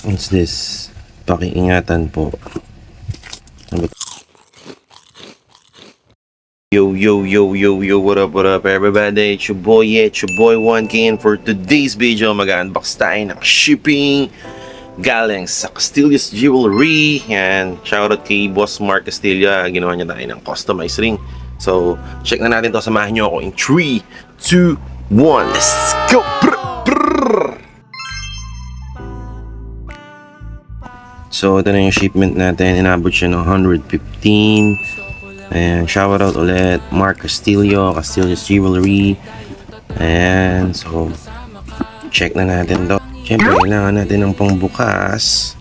What's this? Pakiingatan po. Yo, yo, yo, yo, yo, what up, everybody? It's your boy, it's your boy 1K, and for today's video, mag-unbox tayo ng shipping galing sa Castillo's Jewelry. And shoutout kay Boss Mark Castillo, ginawa niya tayo ng customized ring. So, check na natin to, samahan nyo ako in 3, 2, 1, let's go! Brr, brr. So, ito na yung shipment natin, inabot siya ng 115. And shoutout ulit Mark Castillo, Castillo's Jewelry. And so check na natin to. Siyempre kailangan natin ng pangbukas.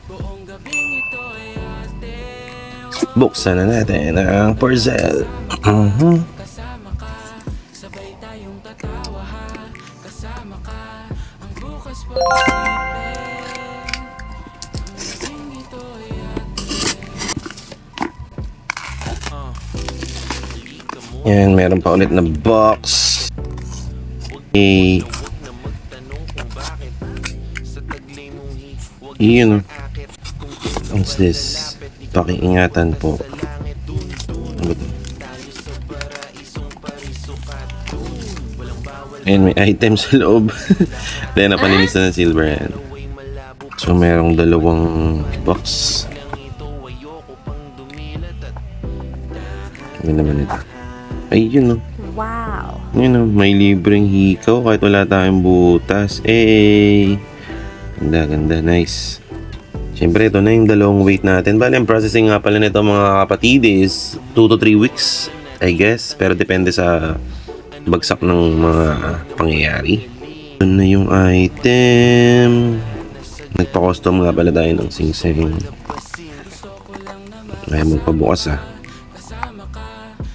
Buksan na natin ang parcel. Yan, meron pa ulit na box. Okay. Yun. What's this? Pakiingatan po. Ano ba? Ayan, may items sa loob. Dahil napalinis na ng silver yan. So, merong dalawang box. Ano naman ito? Ay, yun o. Wow! Yun o, may libreng hikaw kahit wala tayong butas. Eh, ganda, ganda, nice. Siyempre, ito na yung dalawang weight natin. Bale, ang processing nga pala nito mga kapatid is 2 to 3 weeks, I guess. Pero depende sa bagsak ng mga pangyayari. Ito na yung item. Nagpa-custom nga pala tayo ng singsing. Ay, magpabukas ah.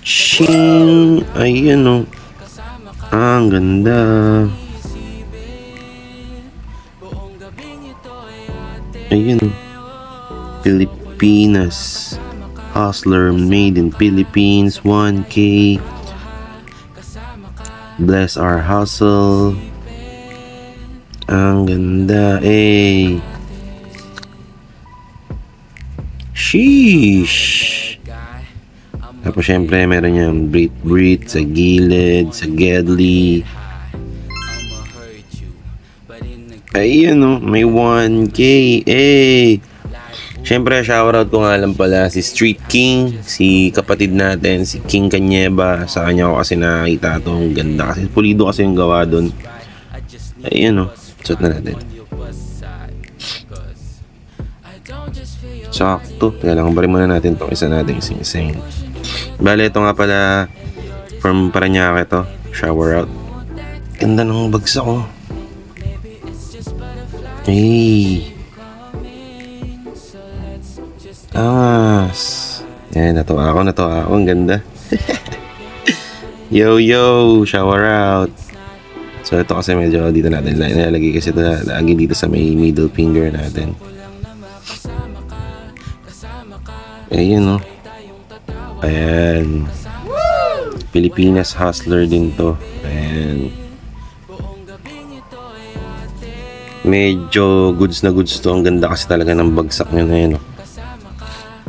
Shing! Ayan o. Ah, ang ganda. Ayan o. Pilipinas. Hustler made in Philippines. 1K. Bless our hustle. Ang ganda. Eh. Sheesh. Tapos syempre meron yung Brit sa gilid, sa gedli. Ayun o, may 1K. Eh. Syempre shoutout ko nga lang pala si Street King, si kapatid natin, si King Kanyeba. Sa kanya ko kasi nakita itong ganda kasi pulido kasi yung gawa doon. Ayun o, suot na natin. Sakto. Kaya lang, bari muna natin itong isa nating sing-sing. Bale, ito nga pala from Paranaque to. Shower out. Ganda ng bagsak ko. Hey. Angas. Yan, natuwa ako. Ang ganda. Yo, yo. Shower out. So, ito kasi medyo dito natin nilalagay kasi ito lagi dito sa may middle finger natin. Ayun, no. Ayan. Pilipinas Hustler din to. Ayan. Medyo goods na goods to. Ang ganda kasi talaga ng bagsak nyo na yun. No?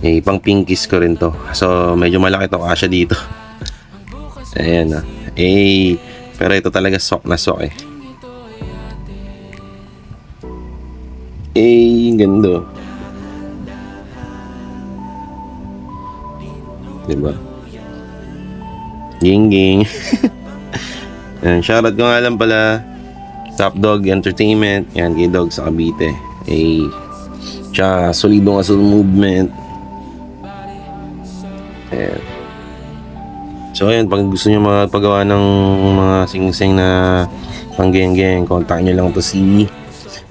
Eh, pang pinkies ko rin to. So, medyo malaki to kasya dito. Ayan, no. Eh, pero ito talaga sok na sok eh. Eh, ganda. Diba? Ging. Yan, shoutout ko nga lang pala Top Dog Entertainment. Yan, kay Dog sa Cavite. Eh, tsaka Solidong Asol Movement. Ayan. So, ayan, pag gusto nyo magpagawa ng mga sing-sing na pang-geng-geng, contact nyo lang to si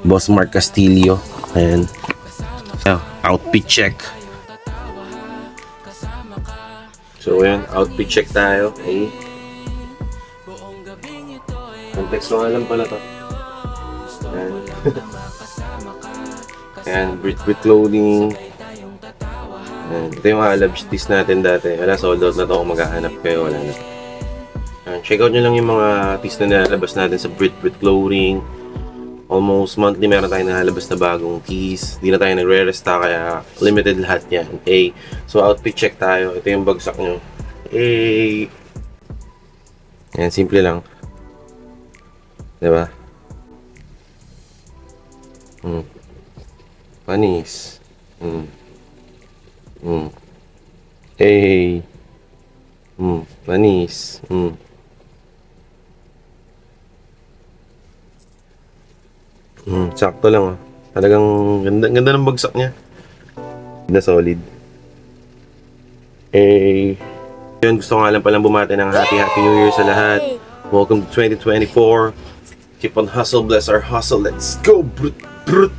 Boss Mark Castillo. Ayan. Outfit check. So, ayan, outfit check tayo. Okay. Context ko nga lang pala to. Ayan. Ayan, Brit clothing. Ayan. Ito yung halabs tees natin dati. Wala, sold out na to kung maghahanap kayo. Wala na. Ayan, check out nyo lang yung mga tees na nilalabas natin sa Brit clothing. Almost monthly meron tayong nalalabas na bagong tees. Di na tayo nagre-resta kaya limited lahat yan. So outfit check tayo. Ito yung bagsak nyo. Yan, simple lang. Diba? Panis. Panis. Sakto lang, oh. Talagang ganda, ganda ng bagsak niya. Na solid. Yun, gusto ko nga lang palang bumati ng happy New Year sa lahat. Welcome to 2024. Keep on hustle, bless our hustle. Let's go, brut, brut.